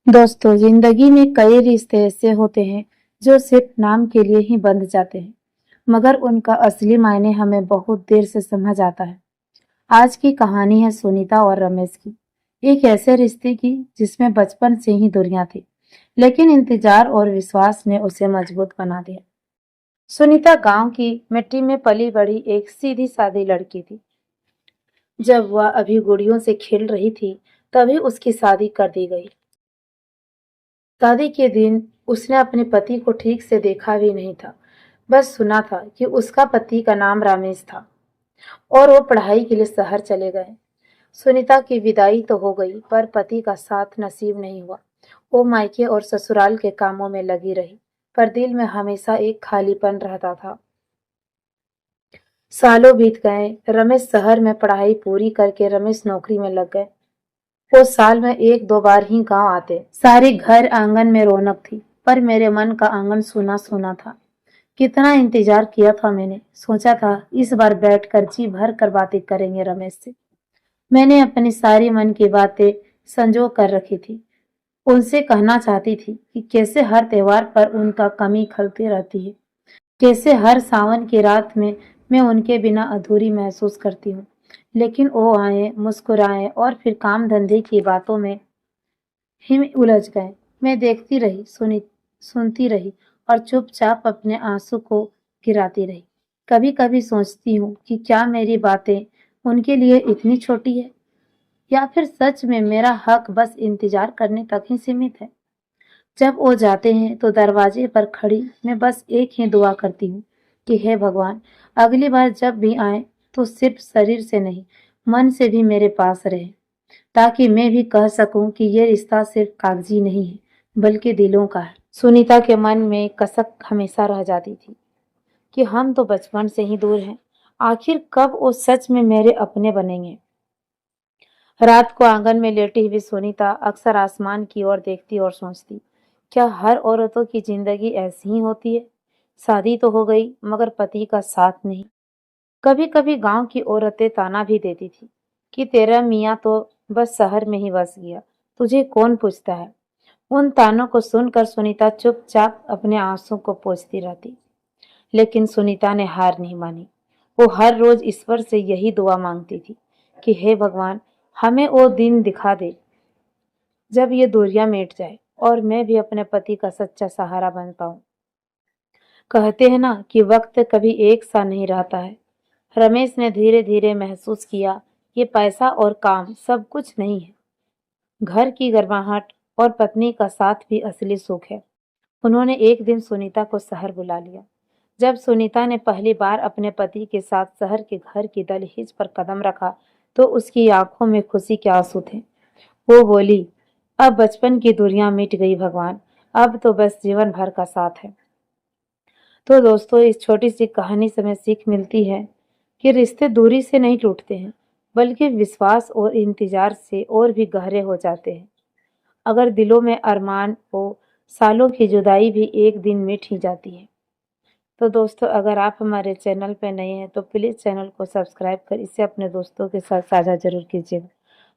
दोस्तों, जिंदगी में कई रिश्ते ऐसे होते हैं जो सिर्फ नाम के लिए ही बंध जाते हैं, मगर उनका असली मायने हमें बहुत देर से समझ आता है। आज की कहानी है सुनीता और रमेश की, एक ऐसे रिश्ते की जिसमें बचपन से ही दूरियां थी, लेकिन इंतजार और विश्वास ने उसे मजबूत बना दिया। सुनीता गांव की मिट्टी में पली बड़ी एक सीधी सादी लड़की थी। जब वह अभी गुड़ियों से खेल रही थी, तभी उसकी शादी कर दी गई। शादी के दिन उसने अपने पति को ठीक से देखा भी नहीं था। बस सुना था कि उसका पति का नाम रमेश था और वो पढ़ाई के लिए शहर चले गए। सुनीता की विदाई तो हो गई, पर पति का साथ नसीब नहीं हुआ। वो मायके और ससुराल के कामों में लगी रही, पर दिल में हमेशा एक खालीपन रहता था। सालों बीत गए। रमेश शहर में पढ़ाई पूरी करके रमेश नौकरी में लग गए। वो साल में एक दो बार ही गांव आते। सारे घर आंगन में रौनक थी, पर मेरे मन का आंगन सूना सूना था। कितना इंतजार किया था मैंने। सोचा था इस बार बैठकर जी भर कर बातें करेंगे रमेश से। मैंने अपनी सारी मन की बातें संजो कर रखी थी। उनसे कहना चाहती थी कि कैसे हर त्योहार पर उनका कमी खलती रहती है, कैसे हर सावन की रात में मैं उनके बिना अधूरी महसूस करती हूँ। लेकिन वो आए, मुस्कुराए और फिर काम धंधे की बातों में ही उलझ गए। मैं देखती रही, सुनती रही और चुपचाप अपने आंसू को गिराती रही। कभी कभी सोचती हूँ कि क्या मेरी बातें उनके लिए इतनी छोटी है, या फिर सच में मेरा हक बस इंतजार करने तक ही सीमित है। जब वो जाते हैं तो दरवाजे पर खड़ी मैं बस एक ही दुआ करती हूँ कि हे भगवान, अगली बार जब भी आए तो सिर्फ शरीर से नहीं, मन से भी मेरे पास रहे, ताकि मैं भी कह सकूं कि ये रिश्ता सिर्फ कागजी नहीं है, बल्कि दिलों का है। सुनीता के मन में कसक हमेशा रह जाती थी कि हम तो बचपन से ही दूर हैं, आखिर कब वो सच में मेरे अपने बनेंगे। रात को आंगन में लेटी हुई सुनीता अक्सर आसमान की ओर देखती और सोचती, क्या हर औरतों की जिंदगी ऐसी ही होती है? शादी तो हो गई, मगर पति का साथ नहीं। कभी कभी गांव की औरतें ताना भी देती थी कि तेरा मियाँ तो बस शहर में ही बस गया, तुझे कौन पूछता है। उन तानों को सुनकर सुनीता चुपचाप अपने आंसू को पोंछती रहती। लेकिन सुनीता ने हार नहीं मानी। वो हर रोज ईश्वर से यही दुआ मांगती थी कि हे भगवान, हमें वो दिन दिखा दे जब ये दूरियां मिट जाए और मैं भी अपने पति का सच्चा सहारा बन पाऊं। कहते हैं ना कि वक्त कभी एक सा नहीं रहता है। रमेश ने धीरे धीरे महसूस किया, ये पैसा और काम सब कुछ नहीं है, घर की गर्माहट और पत्नी का साथ भी असली सुख है। उन्होंने एक दिन सुनीता को शहर बुला लिया। जब सुनीता ने पहली बार अपने पति के साथ शहर के घर की दहलीज पर कदम रखा, तो उसकी आंखों में खुशी के आंसू थे। वो बोली, अब बचपन की दूरियां मिट गई भगवान, अब तो बस जीवन भर का साथ है। तो दोस्तों, इस छोटी सी कहानी से हमें सीख मिलती है कि रिश्ते दूरी से नहीं टूटते हैं, बल्कि विश्वास और इंतजार से और भी गहरे हो जाते हैं। अगर दिलों में अरमान हो, सालों की जुदाई भी एक दिन मिट ही जाती है। तो दोस्तों, अगर आप हमारे चैनल पर नए हैं तो प्लीज़ चैनल को सब्सक्राइब कर इसे अपने दोस्तों के साथ साझा जरूर कीजिएगा।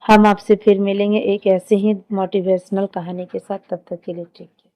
हम आपसे फिर मिलेंगे एक ऐसे ही मोटिवेशनल कहानी के साथ। तब तक के लिए टेक केयर।